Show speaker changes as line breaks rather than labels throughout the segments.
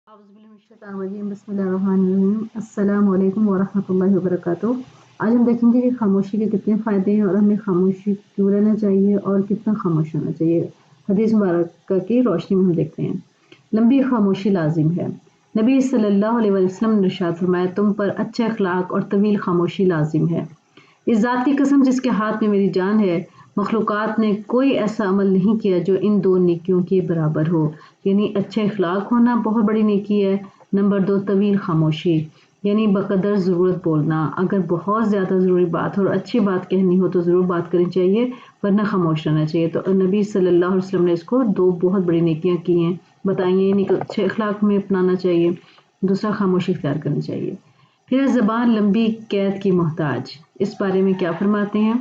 بسم اللہ الرحمن الرحیم۔ السلام علیکم ورحمۃ اللہ وبرکاتہ۔ آج ہم دیکھیں گے کہ خاموشی کے کتنے فائدے ہیں اور ہمیں خاموشی کیوں رہنا چاہیے اور کتنا خاموش ہونا چاہیے۔ حدیث مبارکہ کی روشنی میں ہم دیکھتے ہیں۔ لمبی خاموشی لازم ہے۔ نبی صلی اللہ علیہ وسلم نے ارشاد فرمایا، تم پر اچھے اخلاق اور طویل خاموشی لازم ہے۔ اس ذات کی قسم جس کے ہاتھ میں میری جان ہے، مخلوقات نے کوئی ایسا عمل نہیں کیا جو ان دو نیکیوں کے برابر ہو۔ یعنی اچھے اخلاق ہونا بہت بڑی نیکی ہے۔ نمبر 2، طویل خاموشی یعنی بقدر ضرورت بولنا۔ اگر بہت زیادہ ضروری بات ہو اور اچھی بات کہنی ہو تو ضرور بات کرنی چاہیے، ورنہ خاموش رہنا چاہیے۔ تو نبی صلی اللہ علیہ وسلم نے اس کو 2 بہت بڑی نیکیاں کی ہیں بتائیے، یعنی کہ اچھے اخلاق میں اپنانا چاہیے، دوسرا خاموشی اختیار کرنی چاہیے۔ پھر زبان لمبی قید کی محتاج، اس بارے میں کیا فرماتے ہیں؟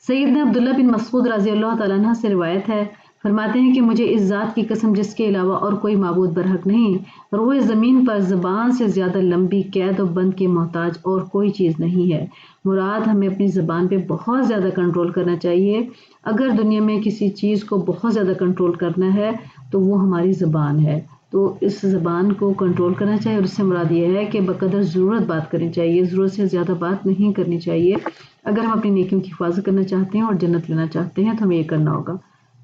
سیدنا عبداللہ بن مسعود رضی اللہ تعالیٰ عنہ سے روایت ہے، فرماتے ہیں کہ مجھے اس ذات کی قسم جس کے علاوہ اور کوئی معبود برحق نہیں، روئے زمین پر زبان سے زیادہ لمبی قید و بند کی محتاج اور کوئی چیز نہیں ہے۔ مراد ہمیں اپنی زبان پہ بہت زیادہ کنٹرول کرنا چاہیے۔ اگر دنیا میں کسی چیز کو بہت زیادہ کنٹرول کرنا ہے تو وہ ہماری زبان ہے، تو اس زبان کو کنٹرول کرنا چاہیے۔ اور اس سے مراد یہ ہے کہ بقدر ضرورت بات کرنی چاہیے، ضرورت سے زیادہ بات نہیں کرنی چاہیے۔ اگر ہم اپنی نیکیوں کی حفاظت کرنا چاہتے ہیں اور جنت لینا چاہتے ہیں تو ہمیں یہ کرنا ہوگا۔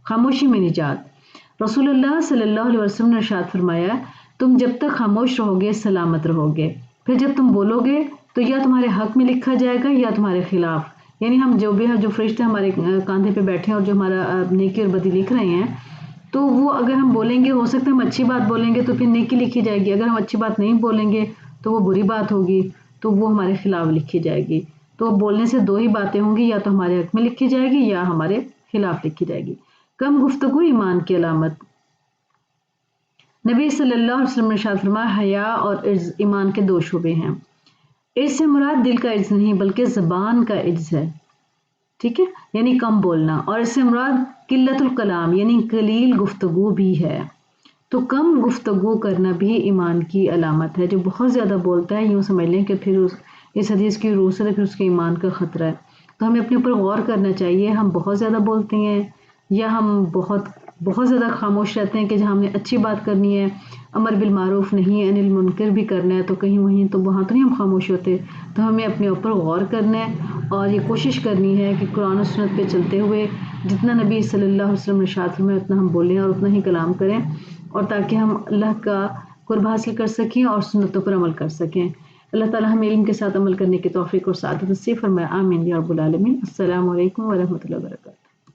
خاموشی میں نجات، رسول اللہ صلی اللہ علیہ وسلم نے ارشاد فرمایا، تم جب تک خاموش رہو گے سلامت رہو گے، پھر جب تم بولو گے تو یا تمہارے حق میں لکھا جائے گا یا تمہارے خلاف۔ یعنی ہم جو فرشتے ہمارے کاندھے پہ بیٹھے ہیں اور جو ہمارا نیکی اور بدی لکھ رہے ہیں، تو وہ اگر ہم بولیں گے، ہو سکتا ہے ہم اچھی بات بولیں گے تو پھر نیکی لکھی جائے گی، اگر ہم اچھی بات نہیں بولیں گے تو وہ بری بات ہوگی، تو وہ ہمارے خلاف لکھی جائے گی۔ تو بولنے سے 2 ہی باتیں ہوں گی، یا تو ہمارے حق میں لکھی جائے گی یا ہمارے خلاف لکھی جائے گی۔ کم گفتگو ایمان کی علامت، نبی صلی اللہ علیہ وسلم نے ارشاد فرمایا، حیا اور عجز ایمان کے 2 شعبے ہیں۔ عجز سے مراد دل کا عجز نہیں بلکہ زبان کا عجز ہے، ٹھیک ہے، یعنی کم بولنا، اور اس سے مراد قلت الکلام یعنی قلیل گفتگو بھی ہے۔ تو کم گفتگو کرنا بھی ایمان کی علامت ہے۔ جو بہت زیادہ بولتا ہے، یوں سمجھ لیں کہ پھر اس حدیث کی روح سے پھر اس کے ایمان کا خطرہ ہے۔ تو ہمیں اپنے اوپر غور کرنا چاہیے، ہم بہت زیادہ بولتے ہیں یا ہم بہت زیادہ خاموش رہتے ہیں کہ جہاں ہم نے اچھی بات کرنی ہے، امر بالمعروف نہیں عن المنکر بھی کرنا ہے، تو کہیں وہاں تو نہیں ہم خاموش ہوتے۔ تو ہمیں اپنے اوپر غور کرنا ہے اور یہ کوشش کرنی ہے کہ قرآن و سنت پہ چلتے ہوئے جتنا نبی صلی اللہ علیہ وسلم نے ارشاد فرمایا اتنا ہم بولیں اور اتنا ہی کلام کریں، اور تاکہ ہم اللہ کا قرب حاصل کر سکیں اور سنتوں پر عمل کر سکیں۔ اللہ تعالیٰ ہمیں علم کے ساتھ عمل کرنے کی توفیق اور سعادت نصیب فرمائے، آمین یا رب العالمین۔ السلام علیکم ورحمۃ اللہ وبرکاتہ۔